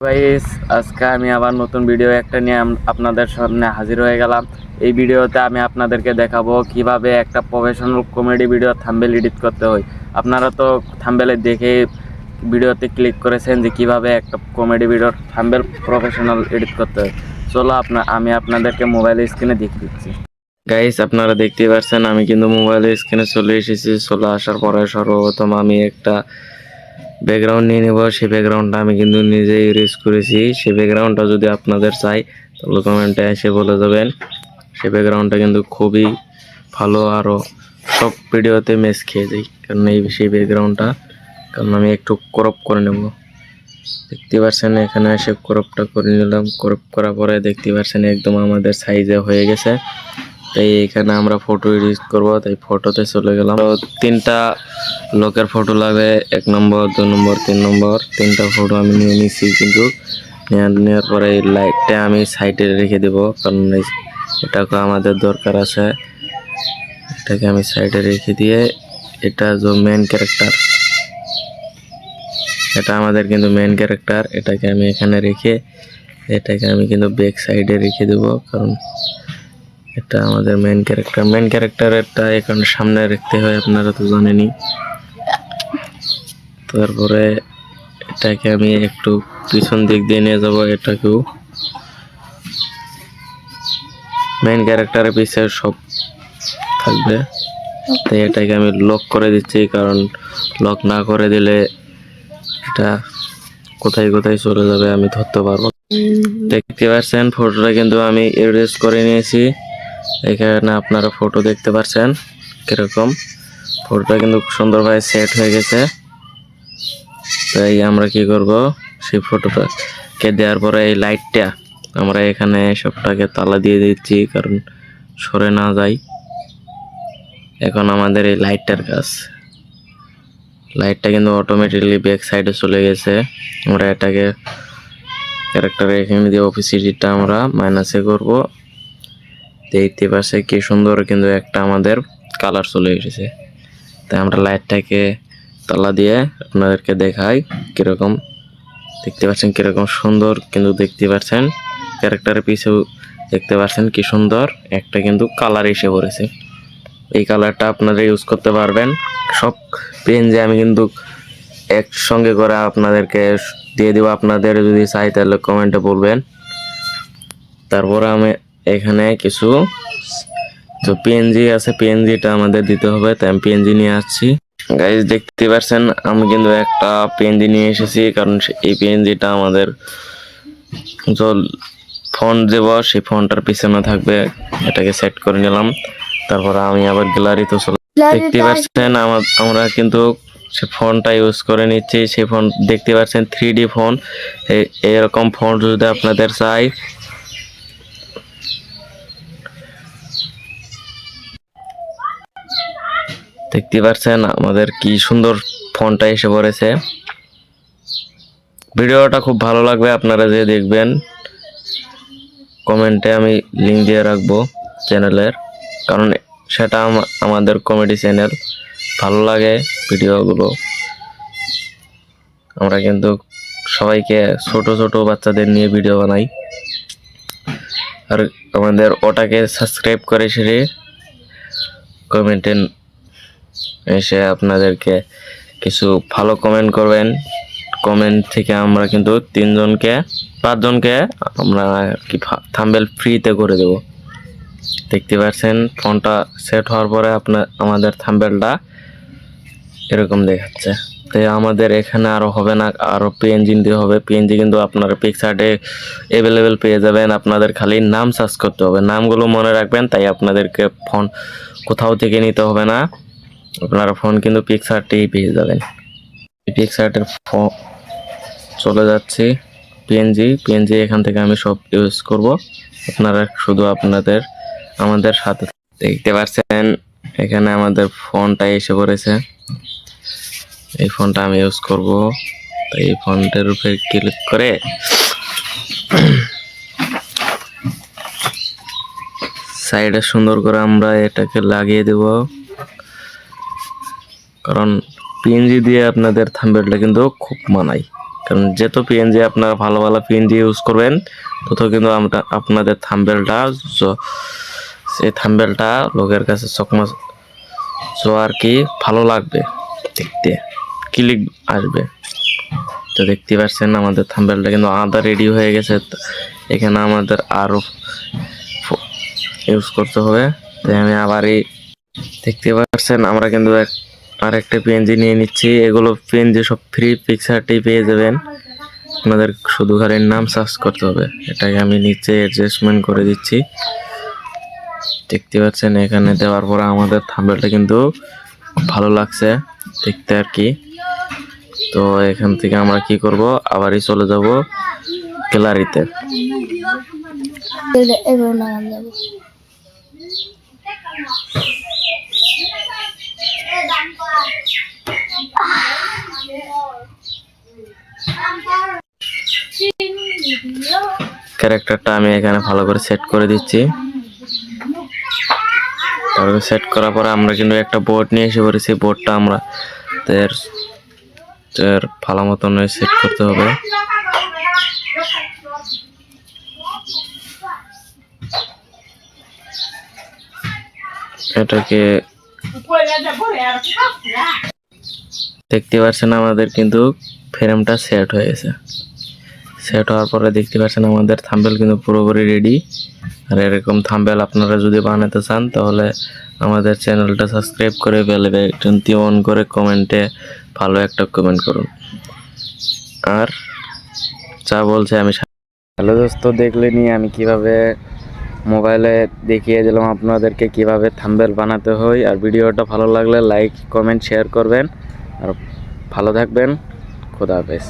Guys, আজকে আমি আবার নতুন ভিডিও একটা নিয়ে আপনাদের সামনে হাজির হয়ে গেলাম। এই ভিডিওতে আমি আপনাদেরকে দেখাবো কিভাবে একটা professional comedy video thumbnail edit করতে হয়। আপনারা তো থাম্বনেলে দেখে ভিডিওতে ক্লিক করেছেন যে কিভাবে একটা কমেডি ভিডিওর থাম্বনেল প্রফেশনাল এডিট করতে হয়। চলো আমি আপনাদেরকে মোবাইল স্ক্রিনে দেখিয়ে দিচ্ছি। গাইস, আপনারা দেখতেই পাচ্ছেন আমি কিন্তু মোবাইলের স্ক্রিনে চলে এসেছি। চলে আসার পরে সর্বপ্রথম আমি একটা ব্যাকগ্রাউন্ড নিয়ে নেব। সেই ব্যাকগ্রাউন্ডটা আমি কিন্তু নিজেই ইউজ করেছি। সেই ব্যাকগ্রাউন্ডটা যদি আপনাদের চাই তাহলে কমেন্টে এসে বলে দেবেন। সেই ব্যাকগ্রাউন্ডটা কিন্তু খুবই ভালো, আরও সব ভিডিওতে ম্যাচ খেয়ে যায় কারণ সেই ব্যাকগ্রাউন্ডটা, কারণ আমি একটু ক্রপ করে নেব। দেখতে পাচ্ছেন এখানে এসে ক্রপটা করে নিলাম। ক্রপ করার পরে দেখতে পাচ্ছেন একদম আমাদের সাইজে হয়ে গেছে। তাই এখানে আমরা ফটো এডিট করব, তাই ফটোতে চলে গেলাম। তো তিনটা লোকের ফটো লাগবে, 1 নম্বর 2 নম্বর 3 নম্বর, তিনটা ফটো আমি নিয়ে নিচ্ছি। কিন্তু নেওয়ার পরে এই লাইটটা আমি সাইডে রেখে দেব, কারণ এটাকে আমাদের দরকার আছে। এটাকে আমি সাইডে রেখে দিয়ে, এটা যে মেন ক্যারেক্টার, এটা আমাদের কিন্তু মেন ক্যারেক্টার, এটাকে আমি এখানে রেখে এটাকে আমি কিন্তু ব্যাক সাইডে রেখে দেব, কারণ এটা আমাদের মেন ক্যারেক্টারটা এখন সামনে রাখতে হয়, আপনারা তো জানেনই। তারপরে এটাকে আমি একটু পিছন দিক দিয়ে নিয়ে যাব, এটাকেও মেন ক্যারেক্টারের পিছে সব থাকবে। তাই এটাকে আমি লক করে দিচ্ছি, কারণ লক না করে দিলে এটা কোথায় কোথায় চলে যাবে আমি ধরতে পারবো। দেখতে পাচ্ছেন ফটোটা কিন্তু আমি এরেজ করে নিয়েছি। এখানে আপনারা ফটো দেখতে পাচ্ছেন কিরকম। ফটোটা কিন্তু সুন্দরভাবে সেট হয়ে গেছে। তাই আমরা কি করব, সেই ফটোটাকে দেওয়ার পরে এই লাইটটা আমরা এখানে সবটাকে তালা দিয়ে দিচ্ছি, কারণ সরে না যায়। এখন আমাদের এই লাইটটার কাজ, লাইটটা কিন্তু অটোমেটিকলি ব্যাক সাইডে চলে গেছে। আমরা এটাকে ক্যারেক্টারে এখানে দিয়ে অপোসিটিটা আমরা মাইনাসে করব। দেখতে পাশে কি সুন্দর কিন্তু একটা আমাদের কালার চলে এসেছে। তাই আমরা লাইটটাকে তালা দিয়ে আপনাদেরকে দেখাই কিরকম। দেখতে পাচ্ছেন কিরকম সুন্দর, কিন্তু দেখতে পাচ্ছেন ক্যারেক্টারের পিছেও দেখতে পাচ্ছেন কি সুন্দর একটা কিন্তু কালার এসে পড়েছে। এই কালারটা আপনারা ইউজ করতে পারবেন সব পেজে। আমি কিন্তু একসঙ্গে করে আপনাদেরকে দিয়ে দেবো, আপনাদের যদি চাই তাহলে কমেন্টে বলবেন। তারপরে আমি এখানে কিছু তো পিএনজি আছে, পিএনজিটা আমাদের দিতে হবে, তাই আমি পিএনজি নিয়ে আসছি। গাইজ দেখতে পাচ্ছেন আমি কিন্তু একটা পিএনজি নিয়ে এসেছি, কারণ এই পিএনজিটা আমাদের ফন্ট দেব, সেই ফন্টটার পিছনে থাকবে। এটাকে সেট করে নিলাম। তারপর আমি আবার গ্যালারিতে দেখতে পাচ্ছেন আমরা কিন্তু সে ফন্টটা ইউজ করে নিচ্ছি। সেই ফন্ট দেখতে পাচ্ছেন 3D ফন্ট। এরকম ফন্ট যদি আপনাদের চাই দেখতে পাচ্ছেন আমাদের কি সুন্দর ফন্টটা এসে পড়েছে। ভিডিওটা খুব ভালো লাগবে, আপনারা যে দেখবেন। কমেন্টে আমি লিংক দিয়ে রাখবো চ্যানেলের, কারণ সেটা আমাদের কমেডি চ্যানেল। ভালো লাগে ভিডিওগুলো। আমরা কিন্তু সবাইকে ছোট ছোট বাচ্চাদের নিয়ে ভিডিও বানাই। আর আমাদের ওটাকে সাবস্ক্রাইব করে সেরে কমেন্টে এসে আপনাদেরকে কিছু ভালো কমেন্ট করবেন। কমেন্ট থেকে আমরা কিন্তু 5জনকে আমরা কি থাম্বনেল ফ্রিতে করে দেব। দেখতে পাচ্ছেন ফোনটা সেট হওয়ার পরে আমাদের থাম্বনেলটা এরকম দেখাচ্ছে। তাই আমাদের এখানে আরো হবে না, আরো পিএনজি দিতে হবে। পিএনজি কিন্তু আপনারা পিকচারে অ্যাভেলেবেল পেয়ে যাবেন। আপনাদের খালি নাম সার্চ করতে হবে, নামগুলো মনে রাখবেন। তাই আপনাদেরকে ফোন কোথাও থেকে নিতে হবে না, আপনারা ফোন কিন্তু পিকচারটি পেয়ে যাবেন। পিকচারের চলে যাচ্ছে পিএনজি এখান থেকে আমি সব ইউজ করব। আপনারা শুধু আমাদের সাথে দেখতে পাচ্ছেন এখানে আমাদের ফোনটা এসে পড়েছে। এই ফোনটা আমি ইউজ করব, তাই এই ফোনটার উপরে ক্লিক করে সাইডে সুন্দর করে আমরা এটাকে লাগিয়ে দেব, কারণ পিএনজি দিয়ে আপনাদের থাম্বনেলটা কিন্তু খুব মানায়। কারণ যত পিএনজি আপনারা ভালো ভালো পিএনজি ইউজ করবেন তত কিন্তু আমরা আপনাদের থাম্বনেলটা সেই থাম্বনেলটা লোকের কাছে চকমা আর কি ভালো লাগবে দেখতে, ক্লিক আসবে। তো দেখতে পাচ্ছেন আমাদের থাম্বনেলটা কিন্তু আদা রেডি হয়ে গেছে। এখানে আমাদের আরো ইউজ করতে হবে। তাই আমি আবারই দেখতে পাচ্ছেন আমরা কিন্তু আরেকটা পিএনজি নিয়ে নিচ্ছি। এগুলো পিএনজি সব ফ্রি পিকচারটি পেয়ে যাবেন, আপনাদের শুধু খালি নাম সার্চ করতে হবে। এটাকে আমি নিচে অ্যাডজাস্টমেন্ট করে দিচ্ছি। দেখতে পাচ্ছেন এখানে দেওয়ার পরে আমাদের থাম্বনেলটা কিন্তু ভালো লাগছে দেখতে আর কি। তো এখান থেকে আমরা কি করব, আবারই চলে যাব গ্যালারিতে। ক্যারেক্টারটা আমি এখানে ভালো করে সেট করে দিচ্ছি। তারপরে সেট করার পরে আমরা কিন্তু একটা বোর্ড নিয়ে এসে পড়েছি। বোর্ডটা আমরা ভালো মতন সেট করতে হবে। এটাকে দেখতে পাচ্ছেন আমাদের কিন্তু ফ্রেমটা সেট হয়ে গেছে। সেট হওয়ার পরে দেখতে পাচ্ছেন আমাদের থাম্বনেল কিন্তু পুরোপুরি রেডি। আর এরকম থাম্বনেল আপনারা যদি বানাতে চান তাহলে আমাদের চ্যানেলটা সাবস্ক্রাইব করে বেল আইকনটি অন করে কমেন্টে ভালো একটা কমেন্ট করুন। আর যা বলছে আমি হ্যালো দোস্ত, দেখলেনি আমি কিভাবে মোবাইলে দেখিয়ে দিলাম আপনাদেরকে কিভাবে থাম্বনেল বানাতে হয়। আর ভিডিওটা ভালো লাগলে লাইক কমেন্ট শেয়ার করবেন। আর ভালো থাকবেন। খোদা হাফেজ।